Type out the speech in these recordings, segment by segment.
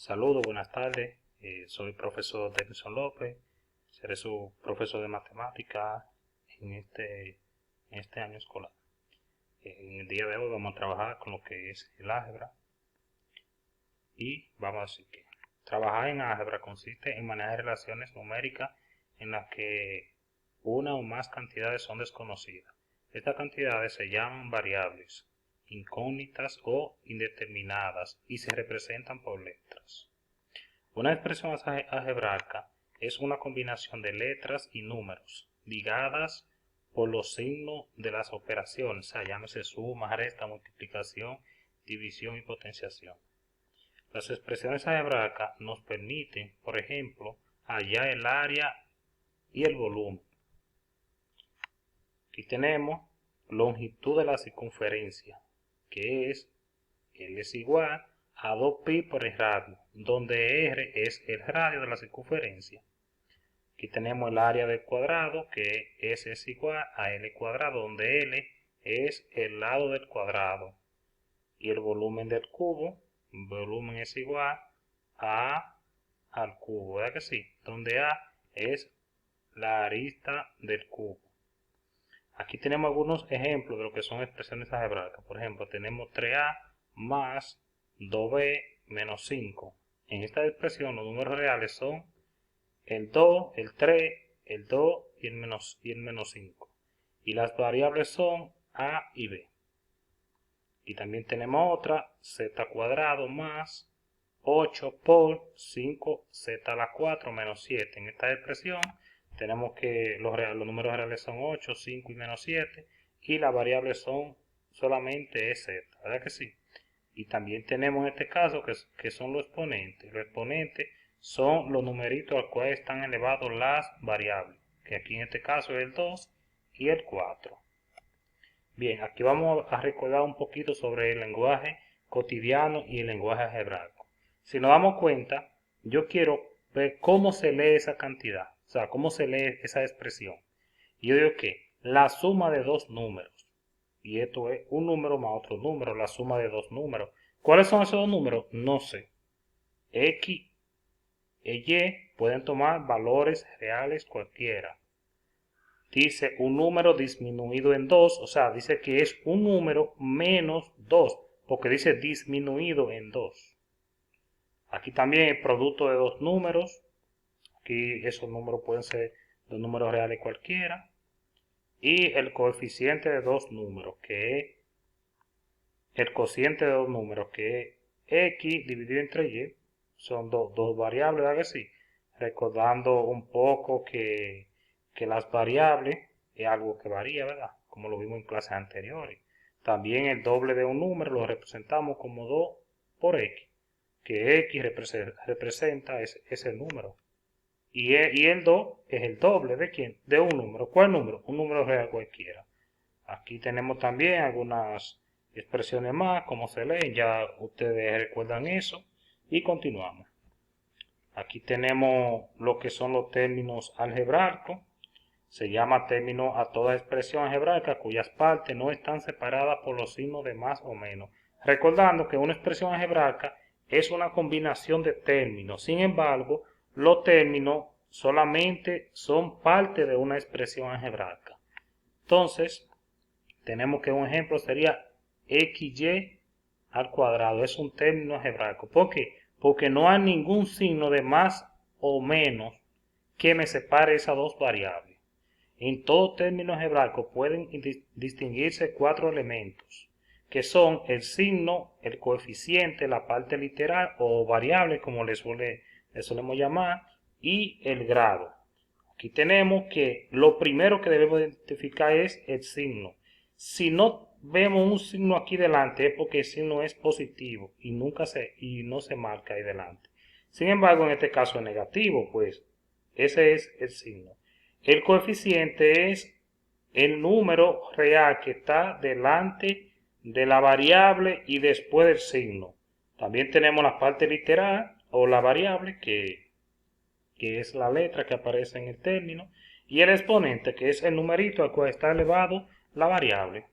Saludos, buenas tardes. Soy profesor Denison López. Seré su profesor de matemática en este año escolar. En el día de hoy vamos a trabajar con lo que es el álgebra. Y vamos a decir que trabajar en álgebra consiste en manejar relaciones numéricas en las que una o más cantidades son desconocidas. Estas cantidades se llaman variables, incógnitas o indeterminadas y se representan por letras. Una expresión algebraica es una combinación de letras y números ligadas por los signos de las operaciones, o sea, llámese suma, resta, multiplicación, división y potenciación. Las expresiones algebraicas nos permiten, por ejemplo, hallar el área y el volumen. Aquí tenemos longitud de la circunferencia, que es L es igual a 2pi por el radio, donde R es el radio de la circunferencia. Aquí tenemos el área del cuadrado, que S es igual a L cuadrado, donde L es el lado del cuadrado. Y el volumen del cubo, volumen es igual a al cubo, ¿verdad que sí? Donde A es la arista del cubo. Aquí tenemos algunos ejemplos de lo que son expresiones algebraicas. Por ejemplo, tenemos 3A más 2B menos 5. En esta expresión los números reales son el 2, el 3, el 2 y el menos 5. Y las variables son A y B. Y también tenemos otra, z cuadrado más 8 por 5z a la 4 menos 7. En esta expresión tenemos que los números reales son 8, 5 y menos 7. Y las variables son solamente z, ¿verdad que sí? Y también tenemos en este caso que son los exponentes. Los exponentes son los numeritos al cual están elevados las variables, que aquí en este caso es el 2 y el 4. Bien, aquí vamos a recordar un poquito sobre el lenguaje cotidiano y el lenguaje algebraico. Si nos damos cuenta, yo quiero ver cómo se lee esa cantidad, o sea, cómo se lee esa expresión. Y yo digo que la suma de dos números, y esto es un número más otro número, la suma de dos números. ¿Cuáles son esos dos números? No sé. X e Y pueden tomar valores reales cualquiera. Dice un número disminuido en 2, o sea, dice que es un número menos 2, porque dice disminuido en 2. Aquí también el producto de dos números, aquí esos números pueden ser dos números reales cualquiera, y el coeficiente de dos números, que es el cociente de dos números, que es X dividido entre Y, son dos variables, ¿verdad que sí? Recordando un poco que las variables es algo que varía, ¿verdad? Como lo vimos en clases anteriores. También el doble de un número lo representamos como 2 por X, que X representa ese número. Y el 2 es el doble de ¿quién? De un número. ¿Cuál número? Un número real cualquiera. Aquí tenemos también algunas expresiones más, como se leen, ya ustedes recuerdan eso. Y continuamos. Aquí tenemos lo que son los términos algebraicos. Se llama término a toda expresión algebraica cuyas partes no están separadas por los signos de más o menos. Recordando que una expresión algebraica es una combinación de términos. Sin embargo, los términos solamente son parte de una expresión algebraica. Entonces, tenemos que un ejemplo sería XY al cuadrado. Es un término algebraico. ¿Por qué? Porque no hay ningún signo de más o menos que me separe esas dos variables. En todo término algebraico pueden distinguirse cuatro elementos, que son el signo, el coeficiente, la parte literal o variable, como le solemos llamar, y el grado. Aquí tenemos que lo primero que debemos identificar es el signo. Si no vemos un signo aquí delante es porque el signo es positivo y no se marca ahí delante. Sin embargo, en este caso es negativo, pues ese es el signo. El coeficiente es el número real que está delante de la variable y después del signo. También tenemos la parte literal o la variable que es la letra que aparece en el término, y el exponente, que es el numerito al cual está elevado la variable.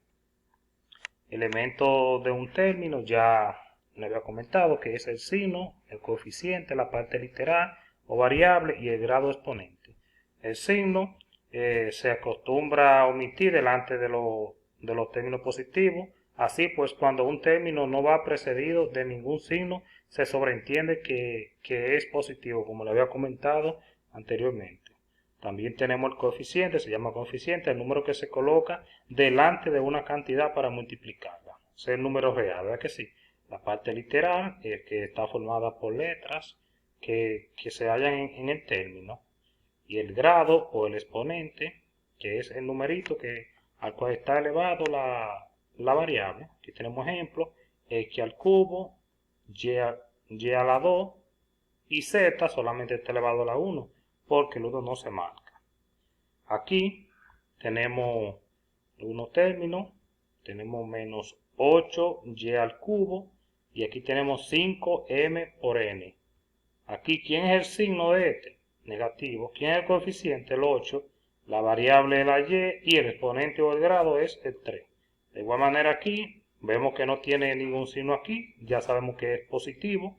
Elemento de un término ya le había comentado que es el signo, el coeficiente, la parte literal o variable y el grado exponente. El signo se acostumbra a omitir delante de los términos positivos. Así pues, cuando un término no va precedido de ningún signo, se sobreentiende que es positivo, como le había comentado anteriormente. También tenemos el coeficiente, se llama coeficiente, el número que se coloca delante de una cantidad para multiplicarla. Ese es el número real, ¿verdad que sí? La parte literal, que está formada por letras que se hallan en el término. Y el grado o el exponente, que es el numerito al cual está elevado la variable. Aquí tenemos ejemplos: x al cubo, y a la 2 y z solamente está elevado a la 1, porque el 1 no se marca. Aquí tenemos unos términos, tenemos menos 8y al cubo, y aquí tenemos 5m por n. Aquí, ¿quién es el signo de este? Negativo. ¿Quién es el coeficiente? El 8. La variable es la y, y el exponente o el grado es el 3. De igual manera aquí, vemos que no tiene ningún signo aquí, ya sabemos que es positivo,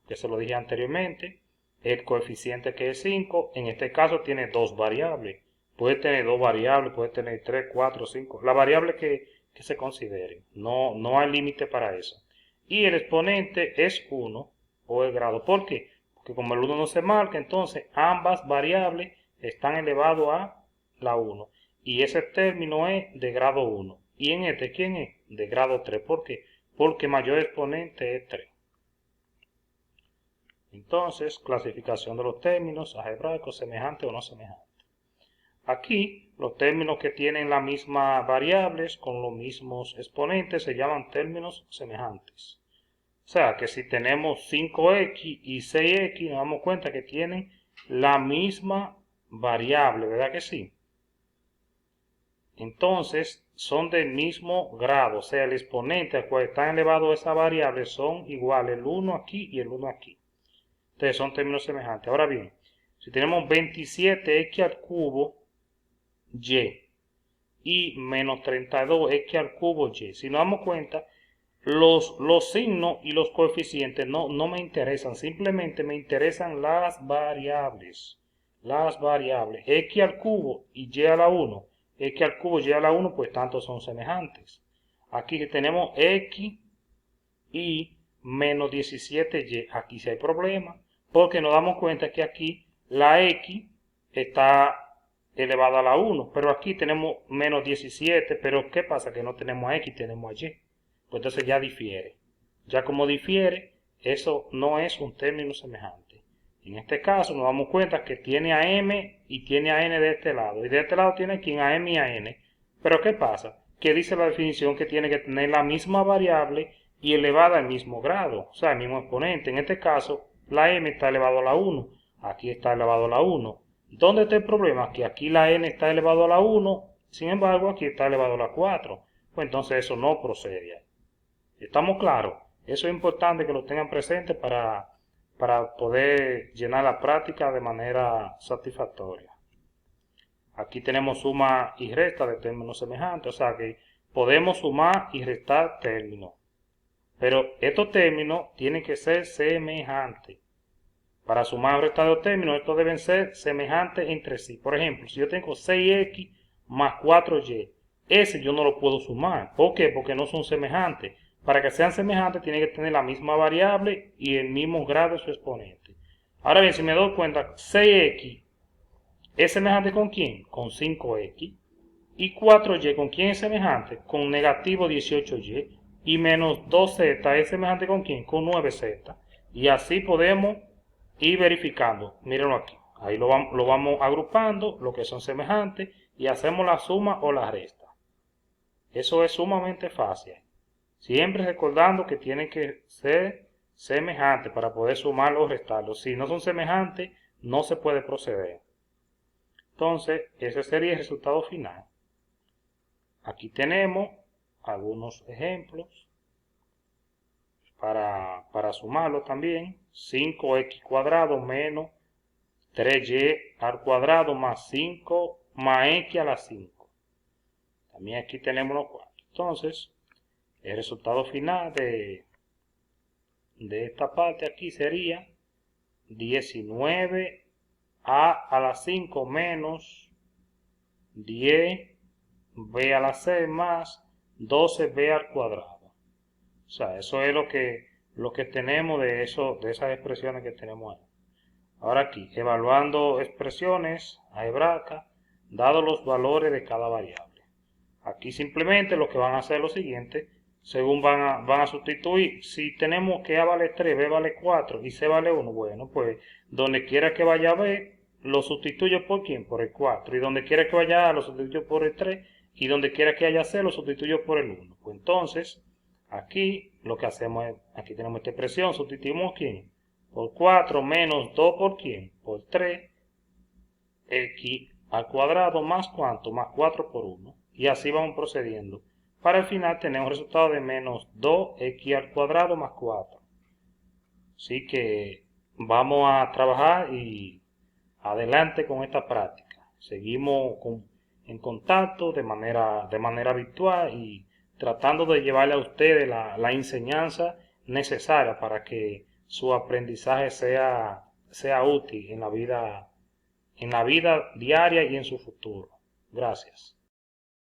que se lo dije anteriormente. El coeficiente, que es 5, en este caso tiene dos variables. Puede tener dos variables, puede tener 3, 4, 5. La variable que se considere. No hay límite para eso. Y el exponente es 1 o el grado. ¿Por qué? Porque como el 1 no se marca, entonces ambas variables están elevadas a la 1. Y ese término es de grado 1. Y en este, ¿quién es? De grado 3. ¿Por qué? Porque mayor exponente es 3. Entonces, clasificación de los términos: algebraicos, semejantes o no semejantes. Aquí, los términos que tienen las mismas variables con los mismos exponentes se llaman términos semejantes. O sea, que si tenemos 5x y 6x, nos damos cuenta que tienen la misma variable, ¿verdad que sí? Entonces, son del mismo grado, o sea, el exponente al cual están elevados esas variables son iguales, el 1 aquí y el 1 aquí. Entonces, son términos semejantes. Ahora bien, si tenemos 27x al cubo y menos 32x al cubo y, si nos damos cuenta, los signos y los coeficientes no me interesan, simplemente me interesan las variables. Las variables x al cubo y y a la 1, x al cubo y a la 1, pues tantos son semejantes. Aquí tenemos x y menos 17y, aquí sí hay problema, porque nos damos cuenta que aquí la x está elevada a la 1, pero aquí tenemos menos 17, pero ¿qué pasa? Que no tenemos a x, tenemos a y. Pues entonces ya difiere. Ya como difiere, eso no es un término semejante. En este caso nos damos cuenta que tiene a m y tiene a n de este lado. Y de este lado tiene quien a m y a n. Pero ¿qué pasa? Que dice la definición que tiene que tener la misma variable y elevada al mismo grado. O sea, el mismo exponente. En este caso, la m está elevado a la 1. Aquí está elevado a la 1. ¿Dónde está el problema? Que aquí la n está elevado a la 1. Sin embargo, aquí está elevado a la 4. Pues entonces eso no procede. ¿Estamos claros? Eso es importante que lo tengan presente para poder llenar la práctica de manera satisfactoria. Aquí tenemos suma y resta de términos semejantes, o sea que podemos sumar y restar términos. Pero estos términos tienen que ser semejantes. Para sumar o restar los términos, estos deben ser semejantes entre sí. Por ejemplo, si yo tengo 6x más 4y, ese yo no lo puedo sumar. ¿Por qué? Porque no son semejantes. Para que sean semejantes, tienen que tener la misma variable y el mismo grado de su exponente. Ahora bien, si me doy cuenta, 6x es semejante ¿con quién? Con 5x. Y 4y, ¿con quién es semejante? Con negativo 18y. Y menos 2z es semejante ¿con quién? Con 9z. Y así podemos ir verificando. Mírenlo aquí. Ahí lo vamos agrupando, lo que son semejantes, y hacemos la suma o la resta. Eso es sumamente fácil. Siempre recordando que tienen que ser semejantes para poder sumarlos o restarlos. Si no son semejantes, no se puede proceder. Entonces, ese sería el resultado final. Aquí tenemos algunos ejemplos para sumarlo también. 5x cuadrado menos 3y al cuadrado más 5 más x a la 5. También aquí tenemos los cuatro. Entonces, el resultado final de esta parte aquí sería 19a a la 5 menos 10b a la 6 más 12b al cuadrado. O sea, eso es lo que tenemos de esas expresiones que tenemos ahí. Ahora aquí, evaluando expresiones algebraicas, dados los valores de cada variable. Aquí simplemente lo que van a hacer es lo siguiente, según van a sustituir, si tenemos que A vale 3, B vale 4 y C vale 1, bueno, pues donde quiera que vaya B, lo sustituyo por ¿quién? Por el 4. Y donde quiera que vaya A, lo sustituyo por el 3. Y donde quiera que haya C, lo sustituyo por el 1. Pues entonces, aquí lo que hacemos es, aquí tenemos esta expresión, sustituimos ¿quién? Por 4 menos 2 por ¿quién? Por 3, x al cuadrado más ¿cuánto? Más 4 por 1. Y así vamos procediendo. Para el final tenemos un resultado de menos 2x al cuadrado más 4. Así que vamos a trabajar y adelante con esta práctica. Seguimos en contacto de manera virtual y tratando de llevarle a ustedes la enseñanza necesaria para que su aprendizaje sea útil en la vida diaria y en su futuro. Gracias.